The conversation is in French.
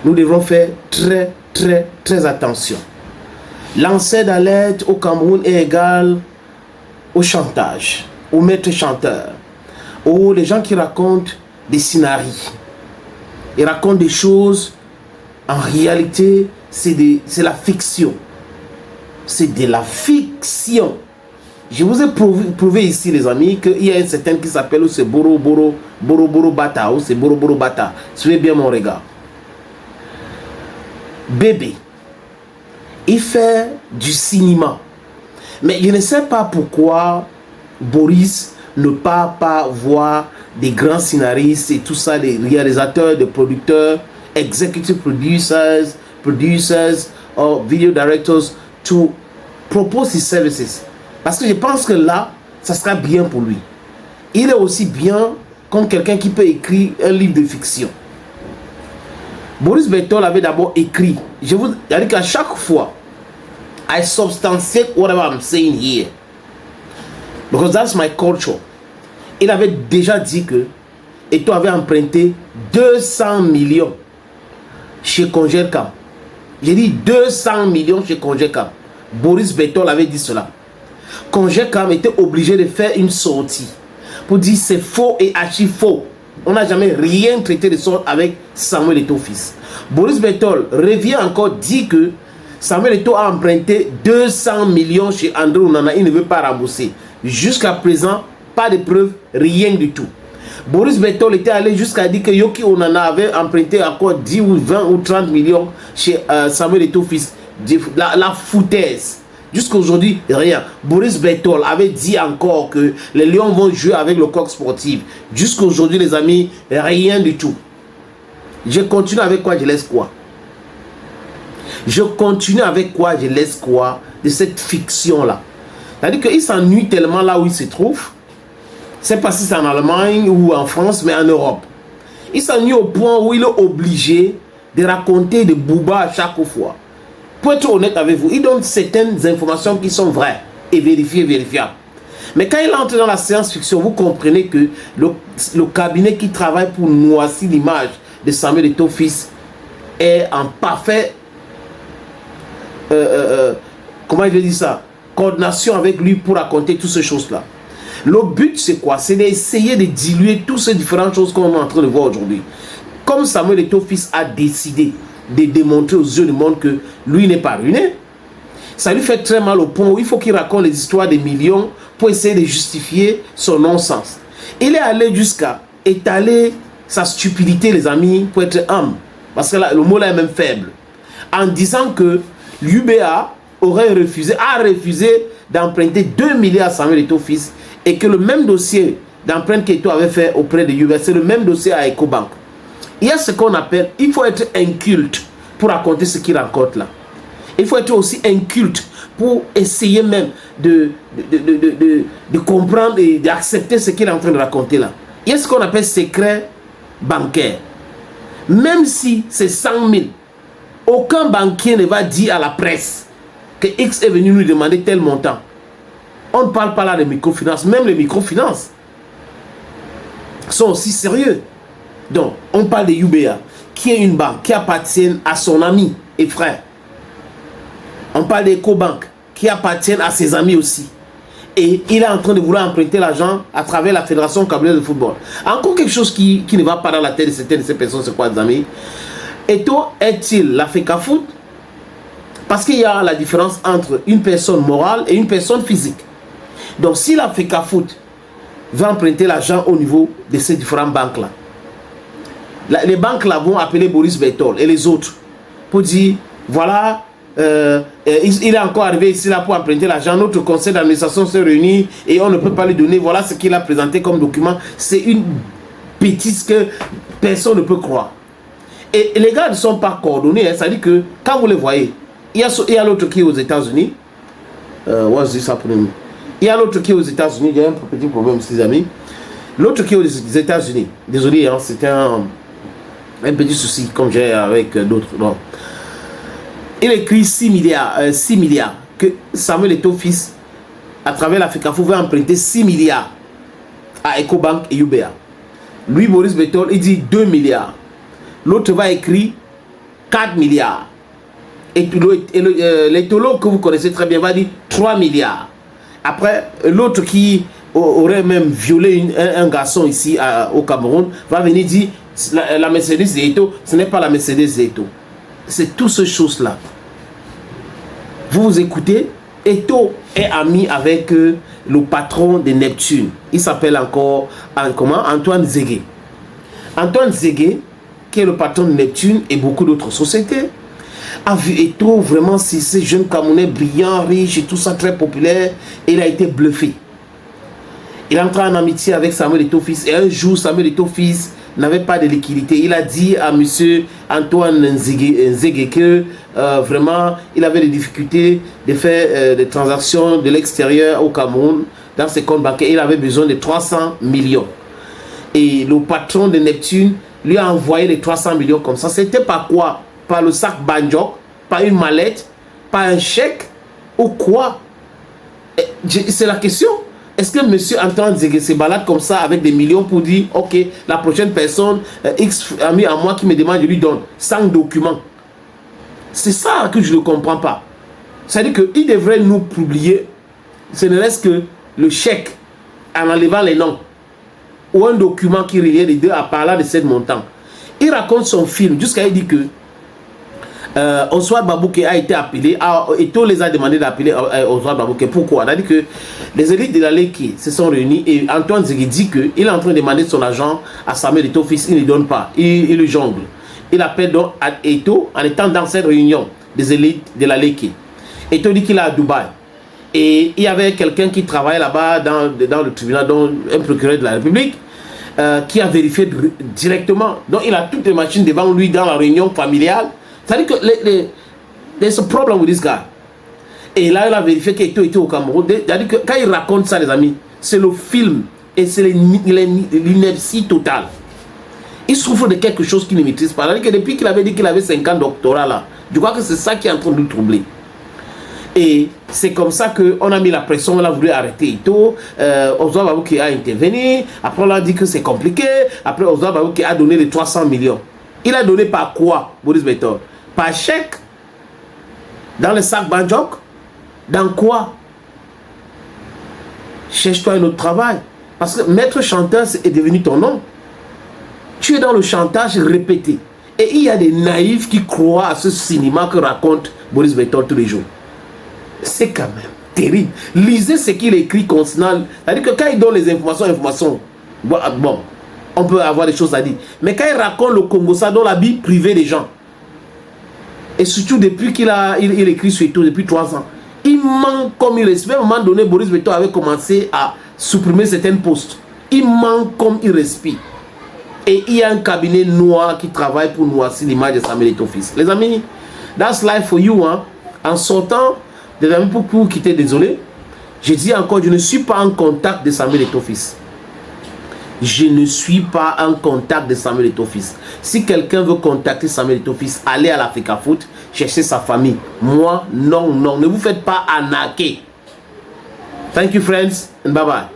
nous devrons faire très attention. Lancer d'alerte au Cameroun est égal au chantage, au maître chanteur, aux les gens qui racontent des scénarios. Ils racontent des choses, en réalité, c'est la fiction. C'est de la fiction. Je vous ai prouvé ici, les amis, qu'il y a un certain qui s'appelle c'est Boro Bata, ou c'est Boro Bata. Suivez bien mon regard. Bébé, il fait du cinéma. Mais je ne sais pas pourquoi Boris ne part pas voir des grands scénaristes et tout ça, des réalisateurs, des producteurs, executive producers, or video directors, to propose his services. Parce que je pense que là, ça sera bien pour lui. Il est aussi bien comme quelqu'un qui peut écrire un livre de fiction. Boris Berthold avait d'abord écrit. Je vous dis qu'à chaque fois, I substantiate whatever I'm saying here. Because that's my culture. Il avait déjà dit que Eto'o avait emprunté 200 millions chez Congercam. J'ai dit 200 millions chez Congercam. Boris Berthold avait dit cela. Congercam était obligé de faire une sortie pour dire c'est faux et archi faux. On n'a jamais rien traité de sorte avec Samuel Eto'o fils. Boris Berthold revient encore dire que Samuel Eto'o a emprunté 200 millions chez André Onana. Il ne veut pas rembourser. Jusqu'à présent, pas de preuves, rien du tout. Boris Berthold était allé jusqu'à dire que Yoki Onana avait emprunté encore 10 ou 20 ou 30 millions chez Samuel Eto'o fils. La foutaise. Jusqu'à aujourd'hui, rien. Boris Berthold avait dit encore que les Lions vont jouer avec le coq sportif. Jusqu'à aujourd'hui, les amis, rien du tout. Je continue avec quoi, je laisse quoi. Je continue avec quoi, je laisse quoi de cette fiction-là. C'est-à-dire qu'il s'ennuie tellement là où il se trouve. C'est pas si c'est en Allemagne ou en France, mais en Europe. Il s'ennuie au point où il est obligé de raconter des boubas à chaque fois. Pour être honnête avec vous, il donne certaines informations qui sont vraies et vérifiables. Mais quand il entre dans la science-fiction, vous comprenez que le cabinet qui travaille pour noircir l'image de Samuel Eto'o fils est en parfait comment il veut dire ça, coordination avec lui pour raconter toutes ces choses-là. Le but, c'est quoi? C'est d'essayer de diluer toutes ces différentes choses qu'on est en train de voir aujourd'hui. Comme Samuel Eto'o fils a décidé de démontrer aux yeux du monde que lui n'est pas ruiné, ça lui fait très mal au point où il faut qu'il raconte les histoires des millions pour essayer de justifier son non-sens. Il est allé jusqu'à étaler sa stupidité, les amis, pour être humble. Parce que là, le mot là est même faible. En disant que l'UBA a refusé d'emprunter 2 milliards à Samuel Eto'o fils et que le même dossier d'emprunt qu'Eto'o avait fait auprès de l'UBA, c'est le même dossier à Ecobank. Il y a ce qu'on appelle, il faut être inculte pour raconter ce qu'il raconte là. Il faut être aussi inculte pour essayer même de comprendre et d'accepter ce qu'il est en train de raconter là. Il y a ce qu'on appelle secret bancaire. Même si c'est 100 000, aucun banquier ne va dire à la presse que X est venu nous demander tel montant. On ne parle pas là de microfinance. Même les microfinances sont aussi sérieux. Donc, on parle de UBA, qui est une banque qui appartient à son ami et frère. On parle d'Ecobank, qui appartient à ses amis aussi. Et il est en train de vouloir emprunter l'argent à travers la Fédération camerounaise de football. Encore quelque chose qui ne va pas dans la tête de certaines de ces personnes, c'est quoi, les amis? Eto'o est-il la FECAFOOT? Parce qu'il y a la différence entre une personne morale et une personne physique. Donc, si la FECAFOOT va emprunter l'argent au niveau de ces différentes banques-là, les banques là vont appeler Boris Berthold et les autres pour dire, voilà, il est encore arrivé ici là pour emprunter l'argent, notre conseil d'administration s'est réuni et on ne peut pas lui donner, voilà ce qu'il a présenté comme document. C'est une bêtise que personne ne peut croire. Et les gars ne sont pas coordonnés, hein, ça dit que quand vous les voyez, il y a l'autre qui est aux États-Unis. Il y a l'autre qui est aux États-Unis, il y a un petit problème, les amis. L'autre qui est aux États-Unis, désolé, hein, c'était un petit souci comme j'ai avec d'autres. Il écrit 6 milliards que Samuel Eto'o fils, à travers la FECAFOOT, va emprunter 6 milliards à Ecobank et UBA. Lui, Boris Berthold, il dit 2 milliards. L'autre va écrire 4 milliards. Et l'étholo que vous connaissez très bien va dire 3 milliards. Après, l'autre qui aurait même violé un garçon ici au Cameroun va venir dire la Mercedes Eto, ce n'est pas la Mercedes Eto. C'est toutes ces choses-là. Vous écoutez, Eto est ami avec le patron de Neptune. Il s'appelle encore Antoine Zégué. Antoine Zégué, qui est le patron de Neptune et beaucoup d'autres sociétés, a vu Eto vraiment, c'est ce jeune Camerounais brillant, riche et tout ça, très populaire. Et il a été bluffé. Il est entré en amitié avec Samuel Eto'o fils. Et un jour, Samuel Eto'o fils n'avait pas de liquidité. Il a dit à monsieur Antoine Zégué que vraiment, il avait des difficultés de faire des transactions de l'extérieur au Cameroun dans ses comptes bancaires. Il avait besoin de 300 millions. Et le patron de Neptune lui a envoyé les 300 millions comme ça. C'était pas quoi? Par le sac Banjok, par une mallette, par un chèque ou quoi? C'est la question. Est-ce que monsieur Antoine Zégué se balade comme ça avec des millions pour dire ok, la prochaine personne, X ami à moi qui me demande, je lui donne, sans document? C'est ça que je ne comprends pas. C'est-à-dire qu'il devrait nous publier, ce ne reste que le chèque en enlevant les noms ou un document qui relie les deux à parler de ce montant. Il raconte son film jusqu'à il dit que Oswald Babouké a été appelé, Eto les a demandé d'appeler Oswald Babouké. Pourquoi? Il a dit que les élites de la Léké se sont réunies et Antoine Zégué dit qu'il est en train de demander son argent à Samuel Eto'o fils, il ne donne pas, il le jongle. Il appelle donc Eto en étant dans cette réunion des élites de la Léké. Eto dit qu'il est à Dubaï. Et il y avait quelqu'un qui travaille là-bas dans le tribunal, donc un procureur de la République, qui a vérifié directement. Donc il a toutes les machines devant lui dans la réunion familiale. C'est-à-dire que there's a problem with this guy. Et là, il a vérifié qu'il était au Cameroun. C'est-à-dire que quand il raconte ça, les amis, c'est le film et c'est l'ineptie totale. Il souffre de quelque chose qu'il ne maîtrise pas. C'est-à-dire que depuis qu'il avait dit qu'il avait 50 doctorats là, je crois que c'est ça qui est en train de nous troubler. Et c'est comme ça qu'on a mis la pression, on a voulu arrêter Ito. Oswald Babouké a intervenu. Après, on a dit que c'est compliqué. Après, Oswald Babouké a donné les 300 millions. Il a donné par quoi, Boris Betor? Par chèque? Dans le sac Banjok? Dans quoi? Cherche-toi un autre travail. Parce que maître chanteur est devenu ton nom. Tu es dans le chantage répété. Et il y a des naïfs qui croient à ce cinéma que raconte Boris Betor tous les jours. C'est quand même terrible. Lisez ce qu'il écrit concernant. C'est-à-dire que quand il donne les informations, bon, on peut avoir des choses à dire. Mais quand il raconte le Congo, ça dans la vie privée des gens. Et surtout depuis qu'il écrit sur tout depuis 3 ans. Il manque comme il respire. À un moment donné, Boris Betor avait commencé à supprimer certains postes. Il manque comme il respire. Et il y a un cabinet noir qui travaille pour noircir l'image de Samuel Eto'o fils. Les amis, that's life for you. Hein. En sortant, des amis pour vous quitter, désolé. Je dis encore, je ne suis pas en contact de Samuel Eto'o fils. Je ne suis pas en contact de Samuel Eto'o fils. Si quelqu'un veut contacter Samuel Eto'o fils, allez à l'Africa Foot, cherchez sa famille. Moi, non, non. Ne vous faites pas arnaquer. Thank you, friends, and bye-bye.